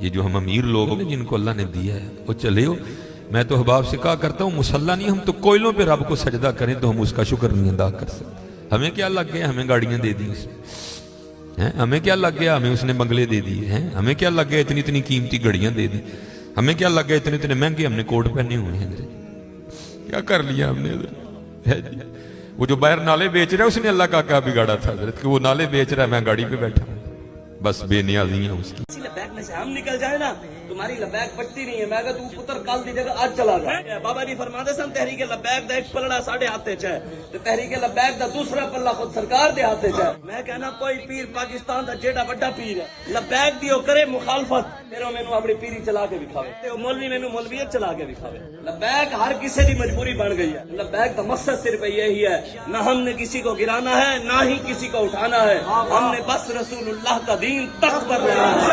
یہ جو ہم امیر لوگ ہیں جن کو اللہ نے دیا ہے وہ چلے ہو. میں تو احباب سے کہا کرتا ہوں مسلح نہیں، ہم تو کوئلوں پہ رب کو سجدہ کریں تو ہم اس کا شکر نہیں ادا کر سکتے. ہمیں کیا لگ گیا ہمیں گاڑیاں دے دی اس میں، ہمیں کیا لگ گیا ہمیں اس نے بنگلے دے دیے ہیں، ہمیں کیا لگ گیا اتنی اتنی قیمتی گھڑیاں دے دی، ہمیں کیا لگ گیا اتنے اتنے مہنگے ہم نے کوٹ پہنے ہوئے ہیں. کیا کر لیا ہم نے؟ وہ جو باہر نالے بیچ رہا ہے اس نے اللہ کا کیا بگاڑا تھا حضرت کہ وہ نالے بیچ رہا ہے، میں گاڑی پہ بیٹھا ہوں. بس بے نیازی ہیں اس کی. لبیک میں سے ہم نکل جائے نا تمہاری لبیک پٹتی نہیں ہے. میں کہا تو پتر کل دی جگہ آج چلا جائے. بابا جی فرماتے سن تحریک لبیک دا ایک پلڑا ساڑھے ہاتھے چ ہے تے تحریک لبیک دا دوسرا پلڑا خود سرکار دے ہاتھے چ ہے. میں کہنا کوئی پیر پاکستان دا جیڑا بڑا پیر ہے لبیک دیو کرے مخالفت پھر مینوں اپنی پیری چلا کے دکھاوے تے مولوی مینوں مولویت چلا کے دکھاوے. لبیک ہر کسی دی مجبوری بن گئی ہے. لبیک کا مقصد صرف یہی ہے نہ ہم نے کسی کو گرانا ہے نہ ہی کسی کو اٹھانا ہے. ہم نے بس رسول اللہ کا دین تک پر رہنا ہے.